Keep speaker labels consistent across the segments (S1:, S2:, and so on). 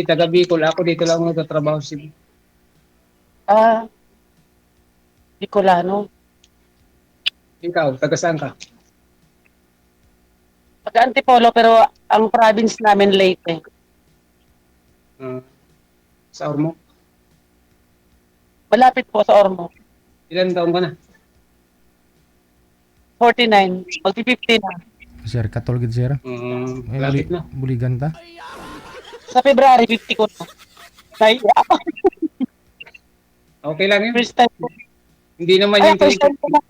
S1: taga Bicol. Ako dito lang ako nagtatrabaho si
S2: Ah, Bicolano.
S1: Ikaw, taga saan ka?
S2: Taga Antipolo pero ang province namin Leyte.
S1: Ah, sa Ormoc.
S2: Malapit po sa Ormo.
S1: Ilan taon ka na?
S2: 49. Magti-50 na.
S3: Sir, katol gid sir. May
S1: Lapit na.
S3: buligan ta.
S2: Sa February 50 ko na. Nahiya ako.
S1: Okay lang yun.
S2: First time ko.
S1: Hindi naman
S2: Ay,
S1: yung
S2: first time ko na.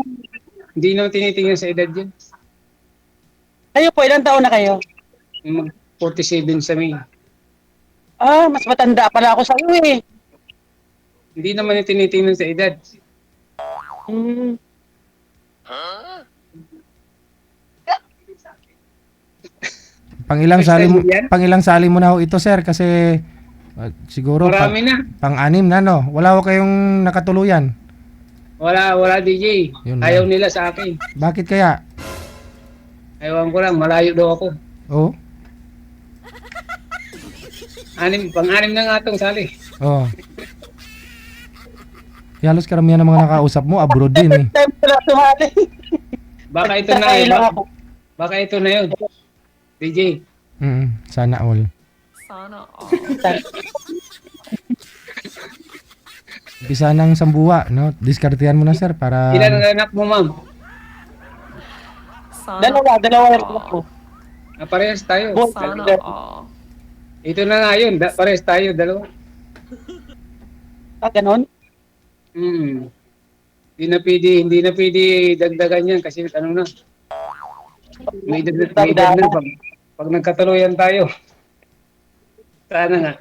S1: hindi naman tinitingnan sa edad yun.
S2: Kayo po, ilang taon na kayo?
S1: Yung mag 47 sa May.
S2: Ah, mas matanda pala ako sa iyo eh.
S1: Hindi naman yung tinitingnan sa edad.
S2: Hmm.
S1: First time mo yan?
S3: Pang ilang sali mo na ho ito sir kasi siguro
S1: Marami na.
S3: pang-anim na no. Wala ho kayong nakatuluyan.
S1: Wala DJ.
S3: Yun
S1: Ayaw
S3: lang.
S1: nila sa akin.
S3: Bakit kaya?
S1: Ewan ko lang, malayo daw ako.
S3: Oh.
S1: Pang-anim na nga itong sali.
S3: Oh. Halos karamihan ng mga nakausap mo abroad din eh.
S2: First time ko na sumali.
S1: Baka ito na
S2: Sakay
S1: yun.
S2: lang ako.
S1: Baka ito na yun. DJ.
S3: Sana all.
S4: Sana all.
S3: Umpisa ng sambuwa, no? Diskartehan mo na sir para
S1: Ilan ang anak mo, ma'am?
S4: Sana
S2: Dalawa yung ako.
S1: Parehas tayo.
S4: Sana all.
S1: Ito na nga yun. Parehas tayo, dalawa.
S2: Ah, ganon?
S1: Hindi na pwede dagdagan yan kasi ano na. May edad na pag nagkatuluyan tayo. Sana nga.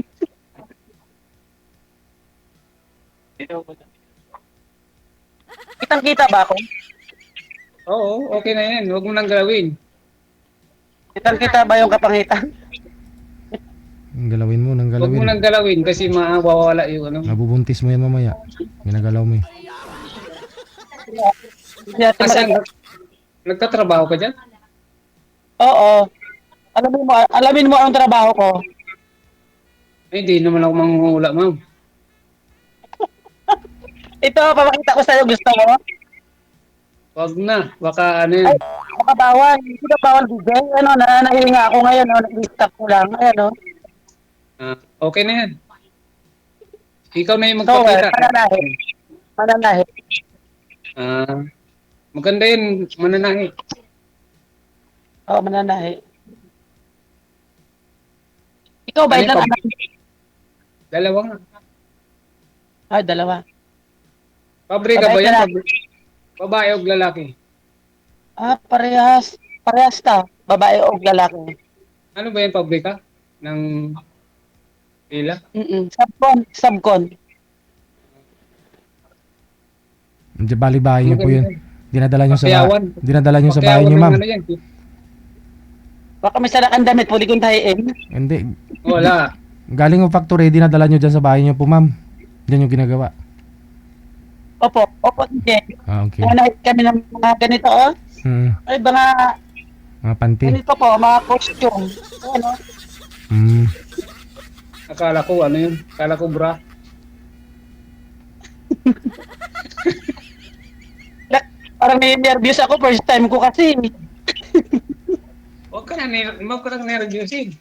S2: Kitang-kita ba ako?
S1: Oo, okay na yan. Huwag mo nang galawin.
S2: Kitang-kita ba yung kapangitan?
S3: galawin mo nang
S1: Huwag mo
S3: galawin.
S1: nang galawin kasi mawawala yung ano.
S3: Mabubuntis mo yan mamaya. Ginagalaw mo eh.
S2: Hindi natin
S1: Asan?
S2: mag-
S1: Nagtatrabaho ka dyan?
S2: Oo. Alamin mo ang trabaho ko.
S1: Ay, hindi naman ako manghuhula, ma'am.
S2: Ito, papakita ko sa'yo. Gusto mo?
S1: Huwag na. Baka ano yan.
S2: Ay, baka bawal. Hindi ka bawal bigay. Ano, nahihinga ako ngayon. Nag-stop ko lang. Ayan,
S1: Okay na yan. Ikaw na yung
S2: So,
S1: magpakita.
S2: mananahi. Mananahi.
S1: Maganda yun, mananahi.
S2: Oo, mananahi. Ikaw ba?
S1: Ano
S2: Ilang
S1: yung
S2: anak?
S1: Dalawa nga.
S2: Ay, dalawa.
S1: Pabrika ba
S2: Babae
S1: yan?
S2: lalaki.
S1: Babae o lalaki?
S2: Ah, parehas. Parehas ta. Babae o lalaki.
S1: Ano ba yan, pabrika? Ng tila?
S2: Subcon.
S3: Di bali bahay niyo po yun. Dinadala niyo sa
S1: Pakyawan.
S3: dinadala niyo sa bahay
S1: Pakyawan
S3: niyo,
S1: ng
S3: ma'am.
S1: Ano yan?
S2: Baka may salakan damit. Pwede kong tahiin.
S3: Hindi.
S1: Wala.
S3: Galing ng factory, dinadala niyo dyan sa bahay niyo po, ma'am. Diyan yung ginagawa.
S2: Opo. Sige.
S3: Ah, okay.
S2: Nanahit kami ng mga ganito, oh. Ay, mga
S3: Mga panty.
S2: ganito po, mga costume. Ano?
S1: Akala ko ano yun? Akala ko bra.
S2: Parang nervous ako. First time ko kasi.
S1: Huwag ka na nervyusin.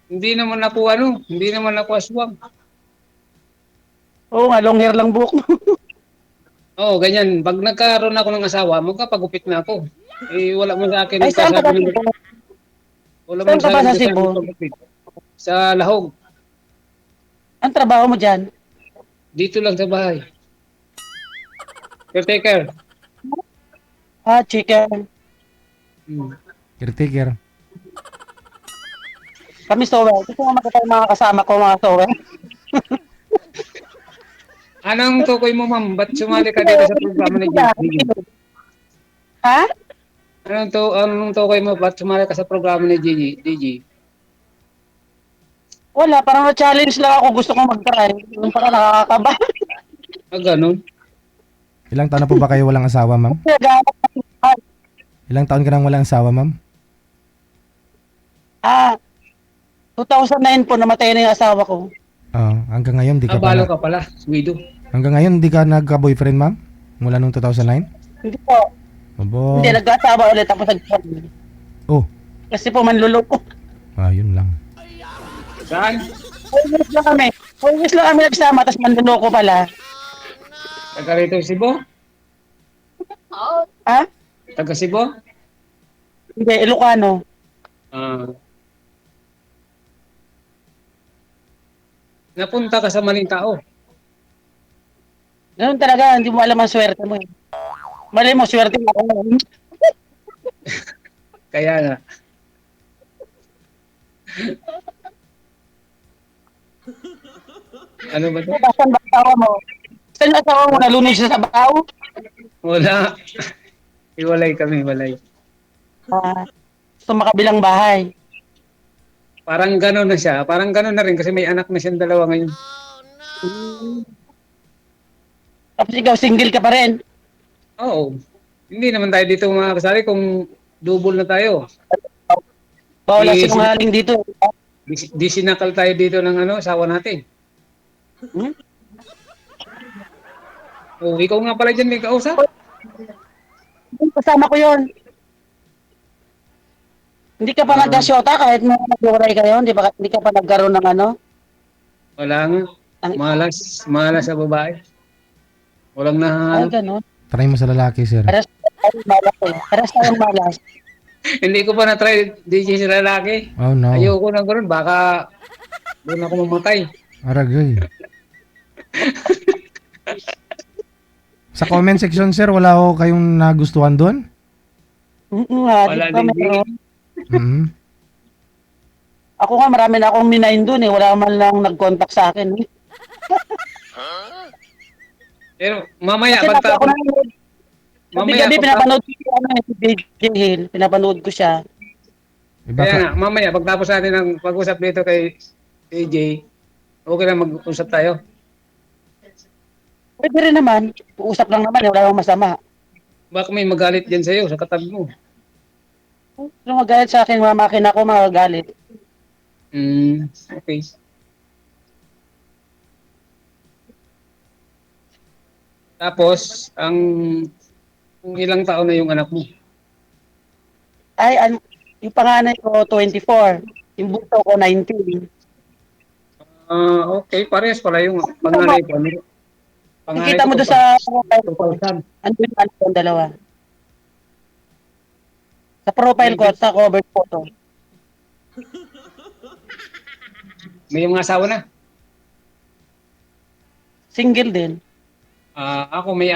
S1: Hindi naman ako aswang.
S2: Oo nga, long hair lang buhok mo.
S1: Oo, ganyan. Pag nagkaroon ako ng asawa, magkapagupit na ako. Eh, wala mo sa akin
S2: Ay, saan ka ba?
S1: nagsasabi ng... Wala mo
S2: Saan ka ba sa
S1: nagsasabi
S2: Cebu?
S1: ng pagupit. Sa Lahog.
S2: Ang trabaho mo dyan?
S1: Dito lang sa bahay. Caretaker.
S2: Ah, chicken.
S3: Caretaker.
S2: Kami sower. Gusto mo makita yung mga kasama ko, mga sower?
S1: Anong tukoy mo, ma'am? Ba't sumali ka dito sa programa ni Gigi?
S2: Ha?
S1: Anong tukoy mo? Ba't sumali ka sa programa ni Gigi?
S2: Wala, parang na-challenge lang ako. Gusto kong mag-try. Yung parang nakakaba.
S1: Ganun.
S3: Ilang taon na po ba kayo walang asawa, ma'am? Ilang taon ka nang walang asawa, ma'am?
S2: Ah, 2009 po, namatay na yung asawa ko.
S3: Hanggang ngayon di ka
S1: Balo
S3: pa
S1: ka pala, widow.
S3: hanggang ngayon di ka nagka-boyfriend, ma'am? Mula nung 2009?
S2: Hindi po.
S3: Abo.
S2: Hindi, nag-asawa ulit tapos nag-boyfriend.
S3: Oh,
S2: Kasi po, manluloko.
S3: yun lang.
S1: Saan?
S2: 4 years lang kami. 4 years lang kami nagsama, tapos manluloko pala.
S1: Taga rito Cebu?
S2: Ha?
S1: Taga Cebu?
S2: Hindi, Ilocano.
S1: Ah. Napunta ka sa maling tao.
S2: Ganun talaga, hindi mo alam ang swerte mo eh. Mali mo, swerte mo ako ngayon.
S1: Kaya nga. Ano ba to?
S2: Basan ba asawa mo? Saan yung asawa mo? Nalunod siya sa bahaw?
S1: Wala. Iwalay kami, walay.
S2: Sa makabilang bahay.
S1: Parang gano'n na siya. Parang gano'n na rin kasi may anak na siyang dalawa ngayon.
S2: Tapos ikaw, single ka pa rin.
S1: Oo. Hindi naman tayo dito mga kasali kung double na tayo.
S2: Bawal ang
S1: Eh,
S2: sinungaling dito.
S1: Di sinakal tayo dito ng asawa natin.
S2: Hmm?
S1: Oh, ikaw nga pala dyan may kausap.
S2: Kasama ko yon. Hindi ka pa nag-asyota kahit mo nag-uray kayo, hindi ka pa nagkaroon ng ano?
S1: Wala nga.
S2: Ang,
S1: Malas sa babae. Walang
S2: ay,
S1: nahanap.
S2: gano'n.
S3: Try mo sa lalaki, sir.
S2: Paras tayong malas eh. Paras tayong malas.
S1: Hindi ko pa na-try DJ sa lalaki.
S3: Oh no.
S1: Ayoko na gano'n. Baka doon ako mamatay.
S3: Aragay. Sa comment section, sir, wala ko kayong nagustuhan doon?
S1: Wala
S2: Di pa
S1: din.
S2: meron.
S3: Mm.
S2: Ako nga, marami na akong minain doon eh. Wala man lang nag-contact sa akin eh.
S1: Pero mamaya,
S2: Kasi ako
S1: pagtapos,
S2: nanonood.
S1: mamaya,
S2: Gabi-gabi
S1: pagtapos,
S2: pinapanood ko siya, si BJ Hill. Pinapanood ko siya.
S3: Iba
S1: kaya
S3: ka.
S1: nga, mamaya, pagtapos natin ng pag-usap dito kay AJ, okay lang mag-usap tayo.
S2: Pwede rin naman. Uusap lang naman, wala namang masama.
S1: Baka may magalit dyan sa'yo, sa katabi mo.
S2: Kung magalit sa akin, mga makina ko, magagalit.
S1: Okay. Tapos, kung ilang taon na yung anak mo?
S2: Ay, yung panganay ko, 24. Yung bunso ko, 19.
S1: Okay, parehas pala yung panganay ko. Panganay
S2: Nakita
S1: ko,
S2: mo doon sa profile ko.
S1: 2000.
S2: Ano yung dalawa? Sa profile ko, sa cover photo.
S1: May mga asawa na.
S2: Single din.
S1: Ako may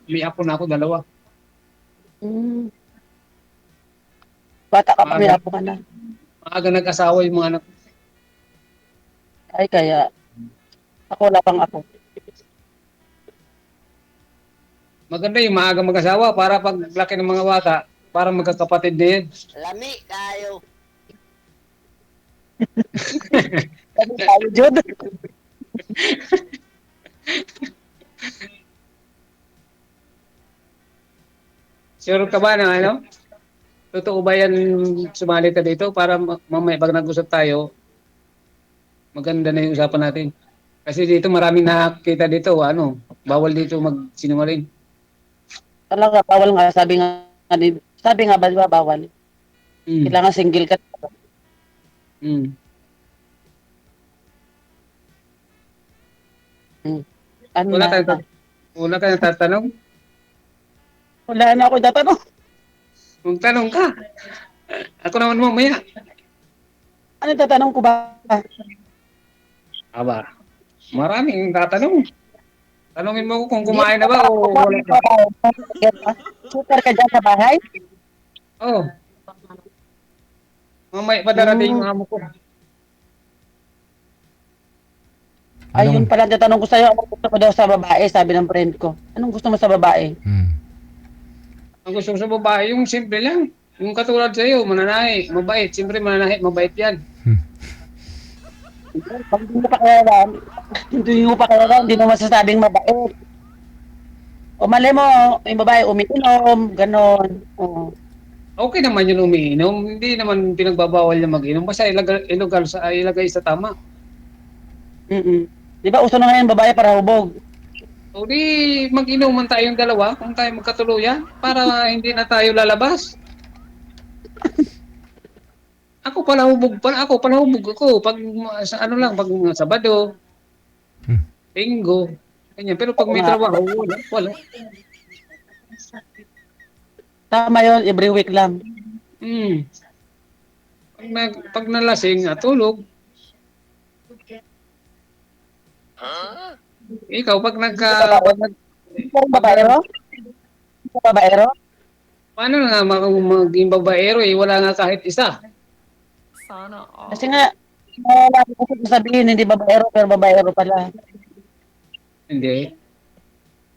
S1: may apo na ako, 2.
S2: Hmm. Bata ka pa, may apo ka na.
S1: Maaga nag-asawa yung mga anak.
S2: Ay, kaya, ako wala pang ako.
S1: Maganda yung maaga mag-asawa para pag laki ng mga bata, para magkakapatid na yan.
S5: Lami tayo.
S2: Sabi tayo, Jod.
S1: Sure ka ba na ano? Totoo ba yan sumali ka dito para mamaya pag nag-usap tayo, maganda na yung usapan natin. Kasi dito maraming nakakita dito, bawal dito magsinungaling.
S2: Talaga, bawal nga. Sabi nga ba, di ba, bawal.
S1: Mm.
S2: Kailangan single ka.
S1: Mm.
S2: Ano
S1: Wala
S2: na?
S1: ka natatanong?
S2: Wala na ako tatanong.
S1: Magtanong ka. Ako naman mamaya.
S2: Ano tatanong ko ba?
S1: Aba, maraming tatanong. Tanungin mo ko kung kumain na ba o wala pa.
S2: Super ka dyan sa bahay?
S1: Oh. Mamaya pa darating yung amo ko.
S2: Ayun pala, tatanong ko sa'yo, anong gusto mo daw sa babae, sabi ng friend ko. Anong gusto mo sa babae?
S1: Ang gusto ko sa babae, yung simple lang. Yung katulad sa'yo, mananahi, mabait. Siyempre mananahi, mabait yan.
S2: Pag hindi mo pa kilala, hindi mo masasabing mabait. O mali mo, yung babae umiinom, ganon.
S1: Okay naman yung umiinom, hindi naman pinagbabawal niya mag-inom, basta ilagay sa tama.
S2: Di ba uso na ngayon babae para hubog?
S1: O di mag-inuman tayong dalawa kung tayo magkatuluyan para hindi na tayo lalabas. Ako pala hubog ako pag sa ano lang, pag Sabado,
S3: Hmm.
S1: Linggo, ganyan. Pero pag
S2: Oo
S1: may
S2: nga.
S1: trabaho, wala.
S2: Tama yun, every week lang.
S1: Hmm. Pag nalasing, tulog. Ikaw,
S2: Babaero? Babaero?
S1: paano na maging babaero wala nga kahit isa.
S4: Sana all.
S2: Kasi nga, lagi ko sabihin, hindi babaero, pero babaero pala.
S1: Hindi.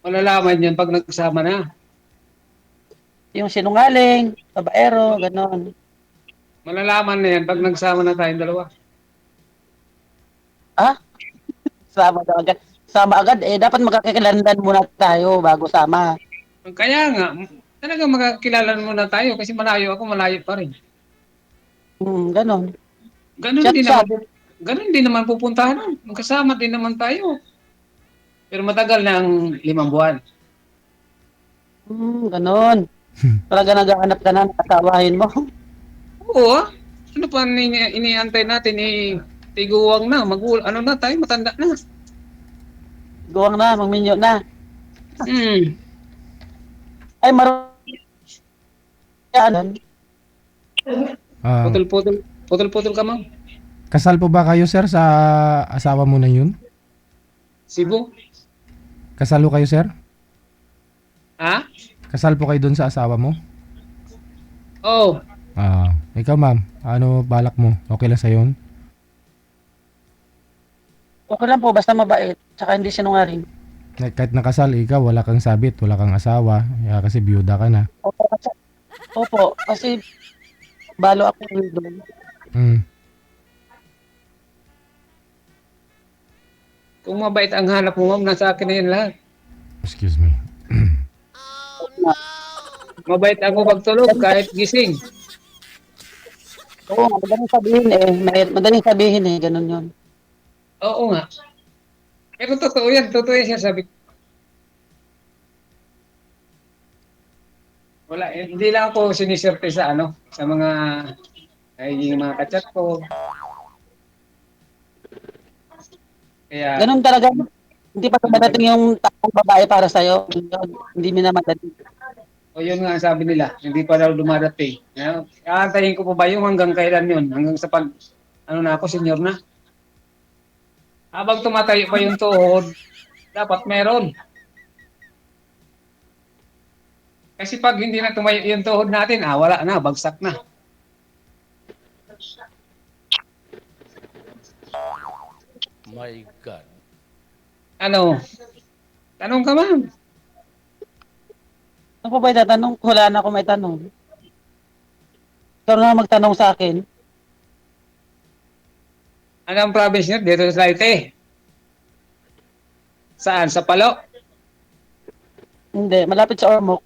S1: Malalaman yan pag nagsama na.
S2: Yung sinungaling, babaero, ganon.
S1: Malalaman na yan pag nagsama na tayong dalawa.
S2: Ah, sama daw agad. Sama agad, dapat magkakilandan muna tayo bago sama.
S1: Kaya nga, talagang magkakilala muna tayo kasi malayo ako, malayo pa rin.
S2: Ganon.
S1: Ganun
S2: Chat
S1: din naman,
S2: sabi,
S1: ganun din naman pupuntahan nun. Magkasama din naman tayo. Pero matagal na ang 5 buwan.
S2: ganon. Talaga naghahanap ka na, nakatawahin mo.
S1: Oo, ano pa iniantay natin tiguwang na, ano na tayo, matanda na.
S2: Guwang na, magminyo na.
S1: Hmm.
S2: Ay, yan.
S3: Ah,
S1: Putol-putol ka, ma'am.
S3: kasal po ba kayo, sir, sa asawa mo na yun?
S1: Cebu?
S3: Kasal po kayo, sir?
S1: Ha?
S3: Kasal po kayo dun sa asawa mo?
S1: Oh,
S3: Ikaw, ma'am, ano balak mo? Okay lang sa yun?
S2: Okay lang po, basta mabait. Tsaka hindi sinungaling.
S3: Kahit nakasal, ikaw, wala kang sabit, wala kang asawa, kasi byuda ka na.
S2: Opo, kasi balo ako doon.
S3: Mm.
S1: kung mabait ang hanap mo, ma'am, nasa akin na yan lahat.
S3: Excuse me.
S1: Mabait ako pagtulog kahit gising.
S2: Oo, madaling sabihin madaling sabihin ganun yun.
S1: Oo nga. Pero totoo yan siya sabi ko. Wala, hindi lang ako siniserte sa sa yung mga kachat ko. Kaya,
S2: Ganun talaga. Hindi pa dumadating yung takong babae para sa'yo. Hindi mo na madali.
S1: o yun nga ang sabi nila, hindi pa daw dumadating. Aantayin ko pa ba yung hanggang kailan yun? Hanggang sa na ako, senior na. Habang tumatayo pa yung tuhod, dapat meron. Kasi pag hindi na tumayo yung tuhod natin, wala na, bagsak na.
S5: My God.
S1: Ano? Tanong ka, ma'am.
S2: Ano pa ba itatanong? Wala na ako may tanong. Ikaw na magtanong sa akin.
S1: Ano ang province nyo? Dito sa Leyte. Saan? Sa Palo?
S2: Hindi, malapit sa Ormoc.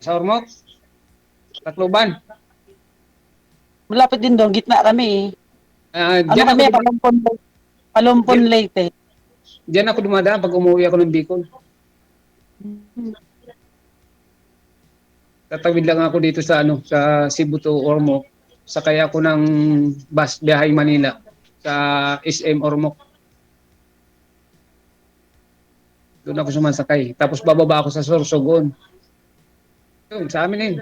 S1: Sa Ormoc? Tacloban?
S2: Malapit din doon, gitna kami Ano
S1: Diyan
S2: kami,
S1: ako,
S2: Palumpon Leyte.
S1: diyan ako dumadaan pag umuwi ako ng Bicol. Tatawid lang ako dito sa Cebu to Ormoc. Sakay ako ng bus biyahe Manila sa SM Ormoc. Doon ako sumasakay. Tapos bababa ako sa Sorsogon. Yun, sa amin yun.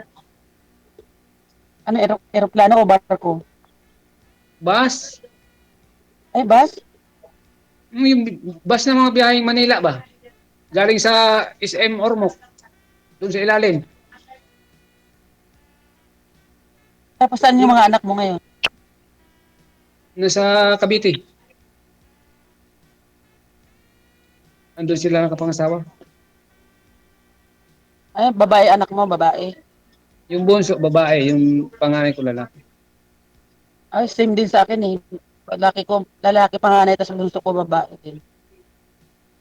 S2: Ano, aeroplano o barko?
S1: Bus.
S2: Ay, bus?
S1: Yung bus ng mga biyaheng Manila ba? Galing sa SM Ormoc. Doon sa ilalim.
S2: Tapos saan yung mga anak mo ngayon?
S1: Nasa Cavite. Andun sila nakapangasawa.
S2: Ay, babae anak mo, babae.
S1: Yung bunso, babae. Yung panganay ko, lalaki.
S2: Ay, same din sa akin Lalaki panganay, tapos bunso ko babae din.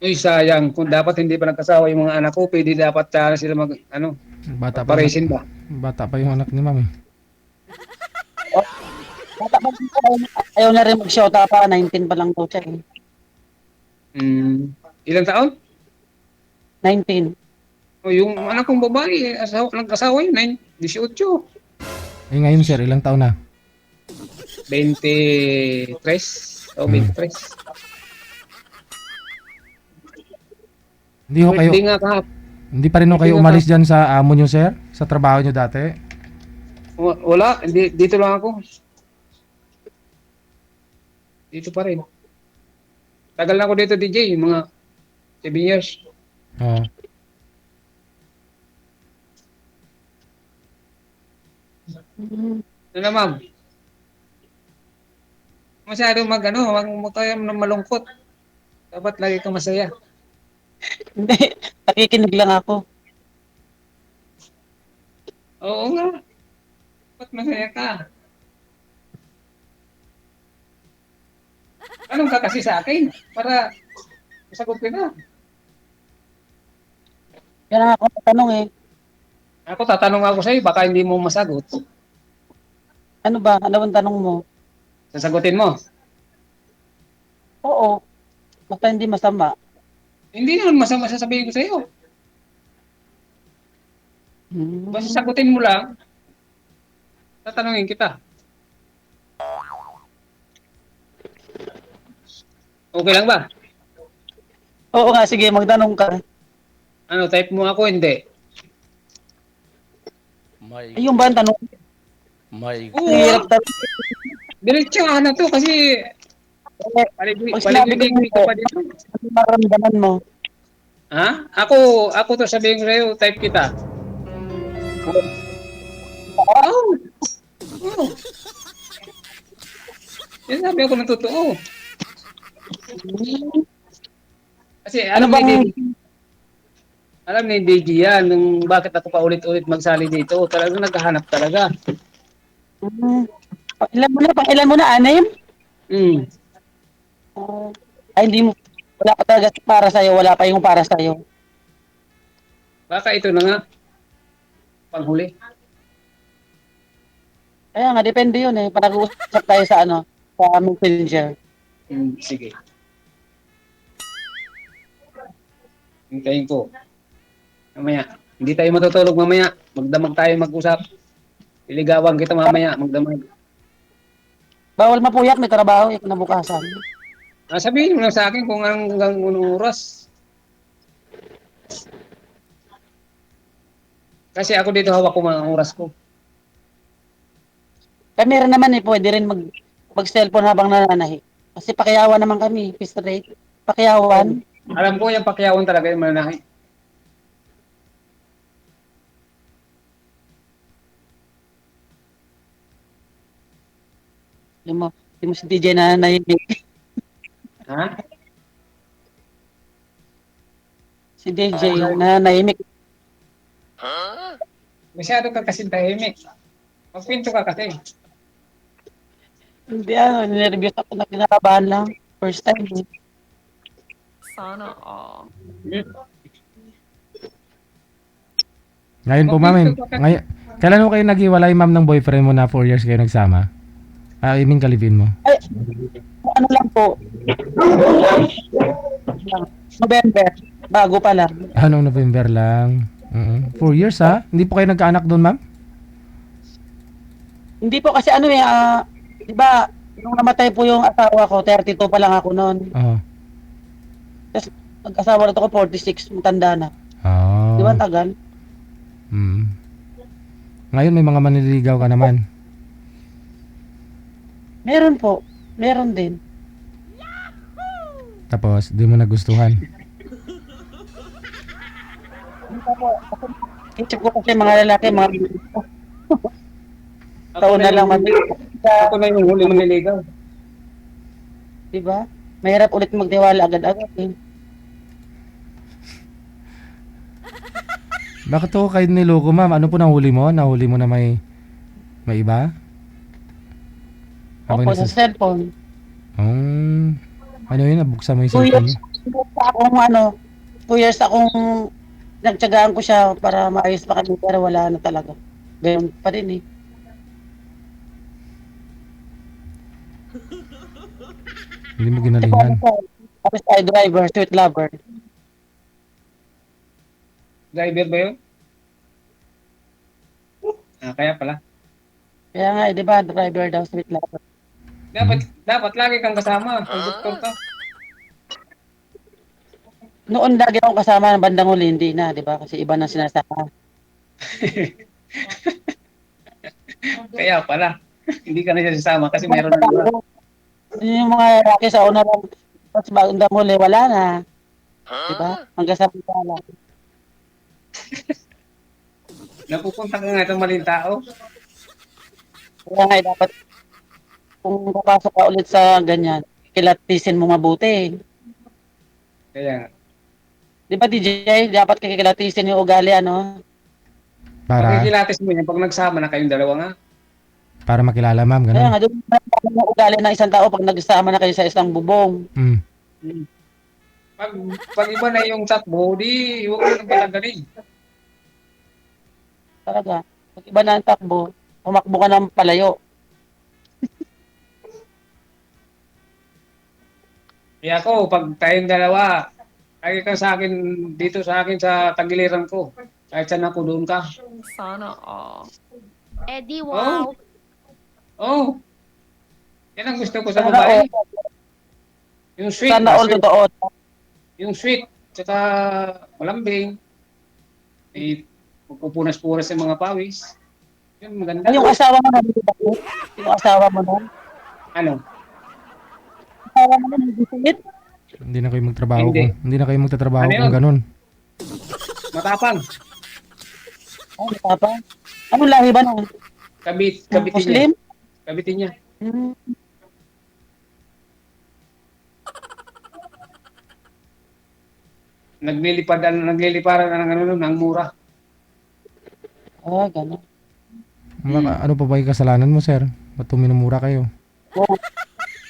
S1: Uy, sayang. Kung dapat hindi pa nagkasawa yung mga anak ko, pwede dapat sila mag, ano,
S3: Bata pa yung
S1: paresin ba?
S3: bata pa yung anak ni ma'am eh.
S2: Bata pa din po, ayaw na rin mag-shota pa, 19 pa lang po siya eh.
S1: Ilang taon?
S2: 19.
S1: O yung anak kong babae, nagkasawa yun, 18.
S3: Eh ngayon sir, ilang taon na?
S1: 23 o 23.
S3: Hindi ho kayo,
S1: Birthday nga kahapon.
S3: hindi pa rin ho kayo
S1: Hindi
S3: umalis dyan sa amo nyo sir? Sa trabaho nyo dati?
S1: Wala, dito lang ako. Dito pa rin. Tagal na ako dito, DJ, mga 7 years.
S3: Oo.
S1: Ano na, ma'am? Masyado wag tayo na malungkot. Dapat lagi kang masaya.
S2: Hindi, nakikinig lang ako.
S1: Oo nga. Dapat masaya ka. Anong ka kasi sa akin? Para masagot ko na.
S2: Yan ang ako tanong eh.
S1: Ako tatanong ako sa'yo, baka hindi mo masagot.
S2: Ano ba? Ano bang tanong mo?
S1: Sasagutin mo.
S2: Oo. Basta hindi masama.
S1: Hindi naman masama sasabihin ko sa'yo. Basta sagutin mo lang, tatanungin kita. Okay lang ba?
S2: Oo nga, sige, magtanong ka.
S1: Ano, type mo ako, hindi.
S5: My,
S2: Ayun ba ang tanong?
S5: my
S1: Oo,
S2: Hirap tanong.
S1: diretso na to kasi
S2: Pag sinabi ko
S1: paligid ka pa dito.
S2: ano maramdaman mo?
S1: Ha? Ako to sabihin ko sa'yo, type kita. Oh. Oh. Yan sabi ako ng totoo. Kasi
S2: Ano bang-
S1: alam ni DJ yan, nung bakit ako pa ulit-ulit magsali dito. Talagang naghahanap talaga.
S2: Ilan mo na, anim?
S1: Hmm.
S2: Ay, hindi mo. Wala pa talaga para sa'yo. Wala pa yung para sa'yo.
S1: Baka ito na nga. Panghuli.
S2: Kaya nga, depende yun eh. Pag-uusap tayo sa sa messenger.
S1: Sige. Hintayin ko. Mamaya. Hindi tayo matutulog mamaya. Magdamag tayo mag-usap. Iligawan kita mamaya. Magdamag.
S2: Bawal mapuyat, may trabaho, kinabukasan.
S1: Sabihin mo lang sa akin kung hanggang unong oras. Kasi ako dito hawak ko mga oras ko.
S2: Kami rin naman eh, pwede rin mag-cellphone habang nananahi. Kasi pakiyawan naman kami, fist rate. Pakiyawan.
S1: Alam ko yung pakyawan talaga yung mananahi.
S2: Yung mo si DJ na nanahimik.
S1: Ha?
S2: Si DJ na nanahimik.
S1: Masyado ka kasi tahimik. Magpinto ka kasi.
S2: Hindi nervous ako na kinakabahan lang. First time. Eh.
S4: Sana all.
S3: Ngayon po ma'am, kailan mo kayo naghiwalay ma'am ng boyfriend mo na 4 years kayo nagsama? I mean kalibin mo.
S2: Ay, ano lang po. November. Bago pa lang.
S3: Anong November lang? 4 years ha? Hindi po kayo nagkaanak doon ma'am?
S2: Hindi po kasi di ba, nung namatay po yung asawa ko, 32 pa lang ako noon.
S3: Oo.
S2: Tapos nag-asawa na ako 46, matanda na.
S3: Oh.
S2: Di ba ang tagal?
S3: Ngayon may mga manliligaw ka naman.
S2: Meron po. Meron din.
S3: Tapos di mo nagustuhan.
S2: Isip ko kasi mga lalaki, mga taon na lang
S1: Ako na yung huli manliligaw.
S2: di ba? Mahirap ulit magtiwala agad-agad eh.
S3: Bakit ako kayo niloko ma'am? Ano po nahuli mo? Nahuli mo na may iba?
S2: Opo, sa cellphone.
S3: Ano yun? Nabuksan mo yung
S2: 2
S3: cellphone
S2: years.
S3: niyo?
S2: Akong ano, 2 years akong nagtiyagaan ko siya para maayos pa kami pero wala na talaga. Gano'n pa din eh.
S3: Hindi mo
S2: Ikaw
S3: ginalingan.
S2: ano ka? Tapos tayo driver, sweet lover.
S1: Driver ba yun? Kaya pala.
S2: Kaya nga, di ba, driver daw, sweet lover.
S1: Dapat lagi kang kasama. Pag doktor ka.
S2: Noon lagi akong kasama ng bandang huli, hindi na, di ba? Kasi iba na sinasama.
S1: Kaya pala. Hindi ka na siya sasama kasi meron na iba.
S2: Yung mga lalaki sa una lang, tapos bandang huli, wala na. Di ba? Hanggang sa pagkala.
S1: Napupunta ka nga itong maling tao.
S2: Kaya nga, dapat, kung papasok ka ulit sa ganyan, kilatisin mo mabuti.
S1: Kaya,
S2: Di ba, DJ? Dapat kikilatisin yung ugali, ano?
S3: Para
S1: pakikilatis mo yan pag nagsama na kayong dalawa nga.
S3: para makilala ma'am,
S2: Kaya
S3: ganun.
S2: nga, doon yung ugali ng isang tao pag nagsama na kayo sa isang bubong.
S3: Mm.
S1: Pag, pag iba na yung takbo, di huwag mo nang patanggalin.
S2: Talaga. Pag iba na ang takbo, pumakbo ka ng palayo.
S1: Kaya ako, pag tayong dalawa, lagi ka sa akin, dito sa akin sa tagiliran ko. Kahit saan ako, doon ka.
S4: Sana all.
S6: Eddie,
S1: Oh,
S6: wow.
S1: oh. Yan ang gusto ko sa
S2: Sana
S1: babae.
S2: all,
S1: Yung sweet,
S2: sana all
S1: sweet.
S2: totoo.
S1: Yung sweet, tsaka malambing. Eh, pupunas-punas yung mga pawis. Yun, maganda.
S2: Ay, yung asawa mo na, di ba? Yung asawa mo na.
S1: Ano?
S2: Asawa mo na, nag-visit.
S3: Hindi na kayo magtrabaho
S1: Hindi.
S3: hindi na kayo magtatrabaho
S1: Ano
S3: kung
S1: yun?
S3: ganun.
S1: Matapang.
S2: Ay, papa. Anong lahi ba nun?
S1: Kabitin niya.
S2: Muslim?
S1: Kabitin niya.
S2: Hmm.
S1: Nagliliparan na ng ano, ng mura.
S2: Ah, gano'n.
S3: Ano pa ba yung kasalanan mo, sir? Ba't minumura kayo?
S2: Oh,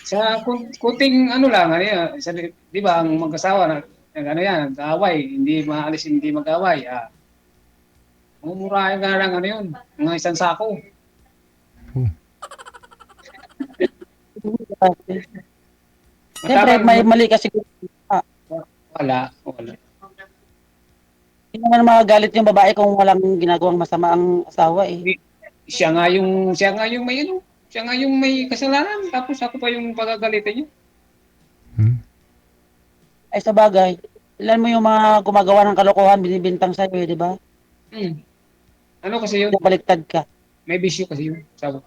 S1: Sa kunting ano lang, ano yan, di ba, ang mag-asawa na, ano yan, nag-aaway, hindi maalis, hindi mag-aaway. Mumurahin ka na lang, ano yun, mga isang sako.
S2: okay. Siyempre, may mali kasi.
S1: Wala.
S2: Hindi naman magagalit yung babae kung walang ginagawang masama ang asawa eh.
S1: Siya nga yung may ano, siya nga yung may kasalanan, tapos ako pa yung pagagalitan niya.
S3: Hmm?
S2: Ay sa bagay, ilan mo yung mga gumagawa ng kalokohan, binibintang sa'yo eh, di ba?
S1: Hmm. Ano kasi yun?
S2: Baliktad ka.
S1: May bisyo kasi yun. Sabi.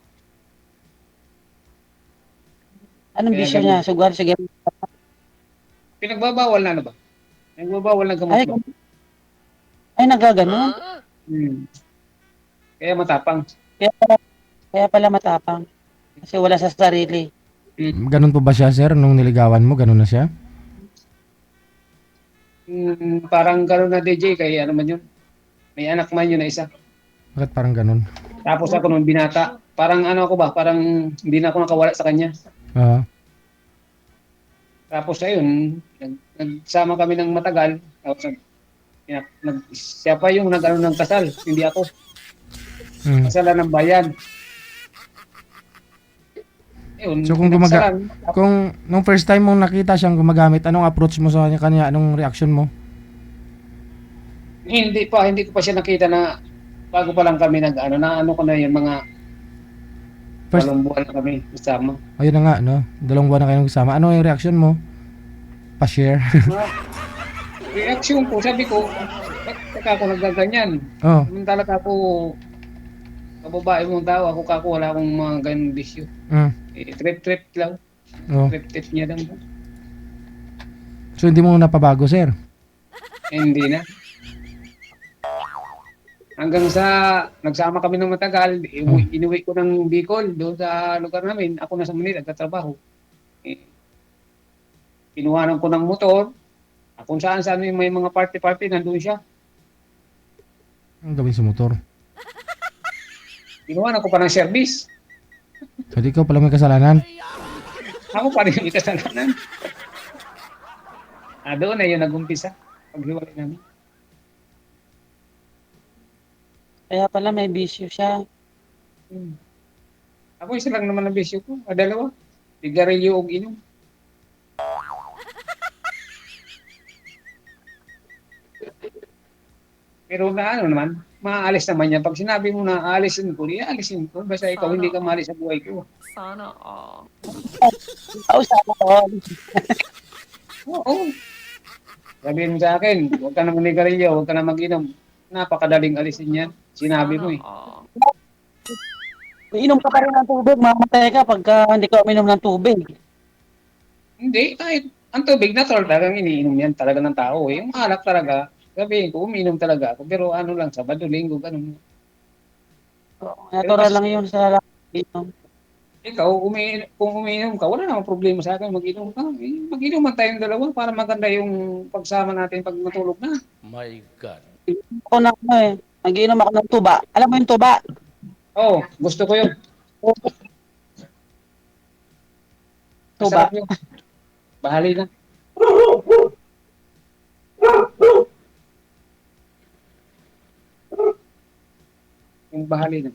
S2: Anong
S1: Kaya
S2: bisyo
S1: ganun.
S2: niya? Sugar, sige.
S1: Pinagbabawal na ba? Nagbabawal na gamot
S2: Ay,
S1: ba?
S2: ay nagaganon.
S1: Hmm. Kaya matapang.
S2: Kaya pala matapang. Kasi wala sa sarili.
S3: Ganun po ba siya, sir? Nung niligawan mo, ganun na siya?
S1: Parang gano'n na DJ, kaya ano man yun. May anak man yun na isa.
S3: Bakit parang ganun?
S1: Tapos ako nung binata, parang ano ako ba, parang hindi na ako nakawala sa kanya.
S3: Ah,
S1: Tapos ayun, nagsama kami ng matagal. Tapos siya pa yung nag-ano ng kasal, hindi ako.
S3: mm.
S1: Kasalan ng bayan. Ayun,
S3: So kung kung nung first time mong nakita siyang gumagamit, anong approach mo sa kanya? Anong reaction mo?
S1: hindi ko pa siya nakita na bago pa lang kami nag-ano, na ano ko na yun, mga
S3: First,
S1: walong buwan na kami kasama.
S3: ayun na nga, no? 2 buwan na kayo nagsama. Ano yung reaction mo? Pa-share?
S1: Reaction ko, sabi ko, ba't ako nagaganyan?
S3: Oh,
S1: Samantala ako, kababae mong tao, ako wala akong mga ganong bisyo.
S3: mm.
S1: Trip lang.
S3: Oh.
S1: Trip niya lang.
S3: So hindi mo napabago, sir?
S1: Hindi na. Hanggang sa nagsama kami ng matagal, inuwi ko ng Bicol, doon sa lugar namin. Ako nasa Manila, nagtatrabaho. Kinuhanan ko ng motor. Kung saan may mga party-party, nandun siya.
S3: Ang gawin sa motor?
S1: Kinuhanan ko pa ng service.
S3: So di ikaw pala may kasalanan?
S1: Ako pa rin may kasalanan. Doon na yun nag-umpisa. Paghiwalay namin.
S2: Kaya pala may bisyo siya.
S1: Hmm. Ako isa lang naman ang bisyo ko. Dalawa. Sigarilyo o inom. Pero na ano naman, maaalis naman yan. Pag sinabi mo na aalisin ko, aalisin ko. Basta ikaw hindi ka maalis sa buhay ko.
S4: Sana all.
S2: Kausap ko.
S1: Oo. Sabihin mo sa akin, huwag ka na manigarilyo, huwag ka na mag-inom. Napakadaling alisin yan. Sinabi mo eh.
S4: all.
S2: Inom ka pa rin ng tubig, mamatay ka pagka hindi ka uminom ng tubig.
S1: Hindi, kahit ang tubig natural talagang iniinom yan talaga ng tao eh. Yung alak talaga, sabihin ko, umiinom talaga ako. Pero ano lang, Sabado, Linggo, ganun.
S2: Natural lang yun sa inom.
S1: Ikaw, kung umiinom ka, wala namang problema sa akin, mag-inom ka. Eh, mag-inom man tayong dalawa para maganda yung pagsama natin pag matulog na.
S5: My God.
S2: Ako na ano eh, nagiinom ako ng tuba. Alam mo yung tuba?
S1: Oo, gusto ko yun.
S2: Tuba.
S1: Masarap yun. Bahali na. Yung bahali na.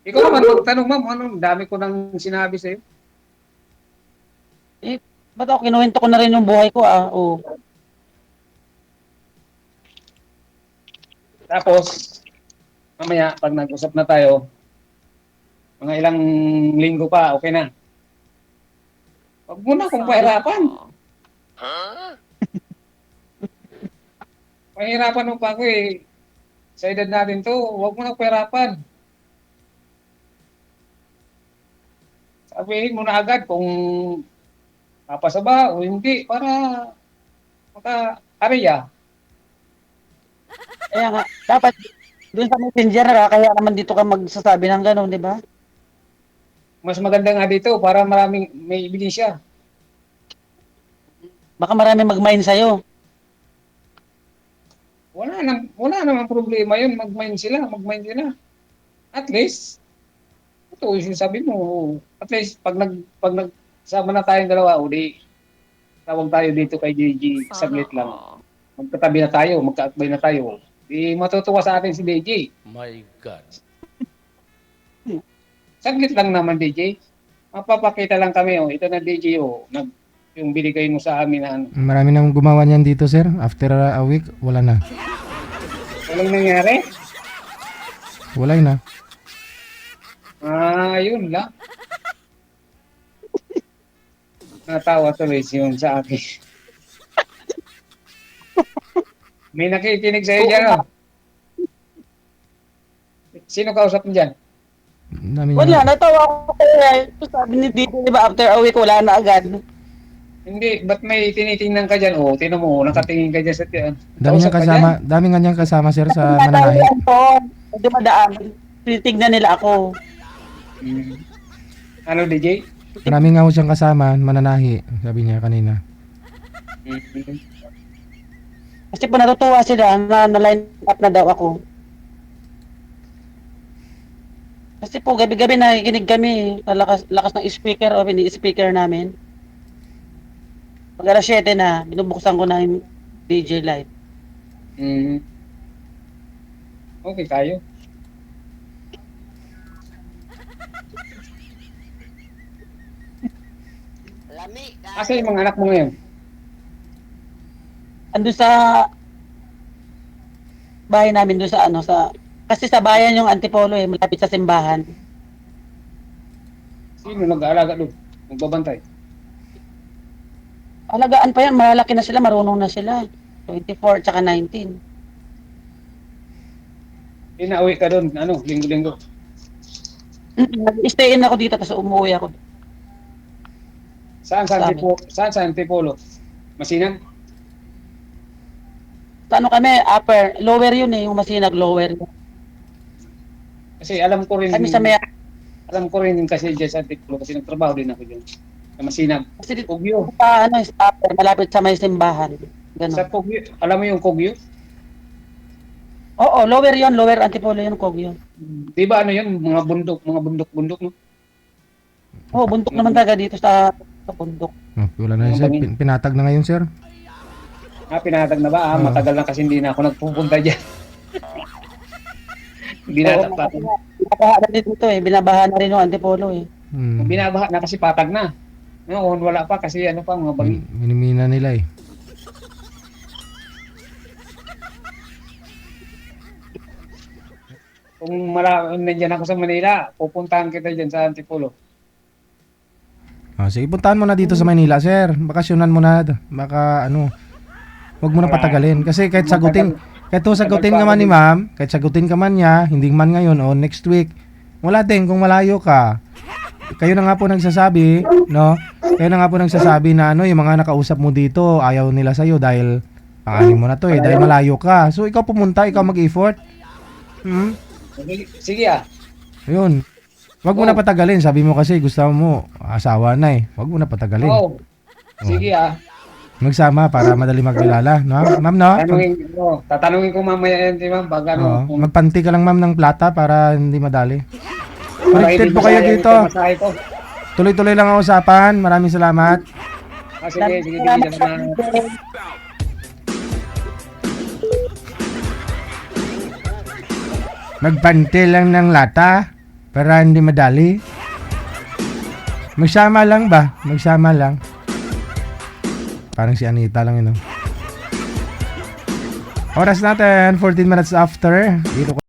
S1: Ikaw naman, magtanong ma'am, anong dami ko nang sinabi sa'yo.
S2: Eh, ba't ako kinuwento ko na rin yung buhay ko ah? Oo.
S1: Tapos, mamaya, pag nag-usap na tayo, mga ilang linggo pa, okay na. Huwag mo na akong pahirapan. Pahirapan mo pa ako eh. Sa edad natin to, huwag mo na pahirapan. Sabihin mo na agad kung papasa ba o hindi para maka-area.
S2: Kaya nga, dapat doon sa messenger kaya naman dito ka magsasabi ng gano'n, di ba?
S1: Mas maganda nga dito para maraming may ebidensya.
S2: Baka marami mag-mind sa'yo.
S1: Wala namang problema yun. Mag-mind sila. At least, ito yung sabi mo, at least pag nagsama na tayong dalawa, o di, tawag tayo dito kay JJ, saglit lang. Magkatabi na tayo, magkaakbay na tayo. Di matutuwa sa atin si DJ.
S5: My God.
S1: Saglit lang naman DJ. Mapapakita lang kami, oh. Ito na DJ, oh. Yung binigay mo sa amin na ano.
S3: Marami nang gumawa niyan dito, sir. After a week, wala na.
S1: Walang nangyari?
S3: Wala na.
S1: Yun lang. Natawa tuloy yun sa akin. May nakikinig sa'yo dyan, oh. Sino kausap mo dyan?
S3: Dami
S2: Wala,
S3: niya.
S2: natawa ko kaya. Sabi ni Dito, di ba, after a week, wala na agad.
S1: Hindi, ba't may tinitingnan ka dyan? Oh, tinan mo, nakatingin ka dyan sa
S3: Dami niyang
S1: kausap ka
S3: kasama, dami nga niyang kasama, sir, sa mananahi.
S2: Natawa ko. Dumadaan. Titignan nila ako.
S1: dyan. Ano, DJ?
S3: Marami nga ho siyang kasama, mananahi, sabi niya kanina.
S2: Kasi po natutuwa sila na line up na daw ako. Kasi po gabi-gabi nakikinig kami sa lakas ng speaker o speaker namin. Pag alas 7 na, binubuksan ko na yung DJ live.
S1: Okay tayo. Asa yung mga anak mo ngayon?
S2: Andun sa bahay namin doon sa kasi sa bayan yung Antipolo malapit sa simbahan.
S1: Sino nag-aalaga doon? Magbabantay?
S2: Alagaan pa yan, malalaki na sila, marunong na sila. 24 tsaka 19.
S1: Inauwi ka doon, linggo-linggo.
S2: Nag-stay in ako dito tapos umuwi ako.
S1: Saan sa Antipolo? Masinan?
S2: Sa kami, lower yun yung Masinag, lower yun.
S1: Kasi alam ko rin,
S2: Kami sa may,
S1: kasi dyan sa Antipolo kasi nagtrabaho din ako dyan. Sa Masinan.
S2: kasi dito
S1: Kogyo.
S2: sa upper, malapit sa may simbahan.
S1: Sa
S2: Ganun.
S1: Kogyo, alam mo yung Kogyo?
S2: Oo, lower yun, lower Antipolo yun, Kogyo.
S1: Di ba yun, mga bundok, no?
S2: Oo, bundok naman talaga dito sa bundok.
S3: Oh, wala na yun, sir. Pinatag na ngayon, sir.
S1: Pinatag na ba?
S3: Oo.
S1: Matagal na kasi hindi na ako nagpupunta dyan. Binatag.
S2: Binabaha na din dito eh. Binabaha na rin yung Antipolo eh.
S1: Binabaha na kasi patag na. Noon wala pa kasi ano pa mga bagi.
S3: Minimina nila eh.
S1: Kung nandiyan ako sa Manila, pupuntahan kita dyan sa Antipolo.
S3: Sige, puntahan mo na dito sa Maynila, sir. Bakasyonan mo na. Baka ano, wag mo na patagalin. Kasi kahit sagutin ka man ni ma'am, kahit sagutin ka man niya, hindi man ngayon o next week, wala din kung malayo ka. Kayo na nga po nagsasabi, no? Kayo na nga po nagsasabi na ano, yung mga nakausap mo dito, ayaw nila sa'yo dahil panganin mo na to dahil malayo ka. So, ikaw pumunta, ikaw mag-effort.
S1: Sige ah.
S3: Ayun. Wag mo na patagalin. Sabi mo kasi gusto mo asawa na eh. Wag mo na patagalin.
S1: Oo. Sige ah.
S3: Magsama para madali magkilala, no? Ma'am, no?
S1: Tatanungin ko mamaya yan, di ba? Pag ano,
S3: Oo. Magpanti ka lang ma'am ng plata para hindi madali.
S1: para
S3: Connected
S1: hindi
S3: po kayo
S1: masayang
S3: dito.
S1: yung pamasahe ko.
S3: Tuloy-tuloy lang ang usapan. Maraming salamat.
S1: Sige.
S3: Magpanti lang ng lata para hindi madali. Magsama lang ba? Magsama lang. Parang si Anita lang yun. Oras natin, 14 minutes after. Dito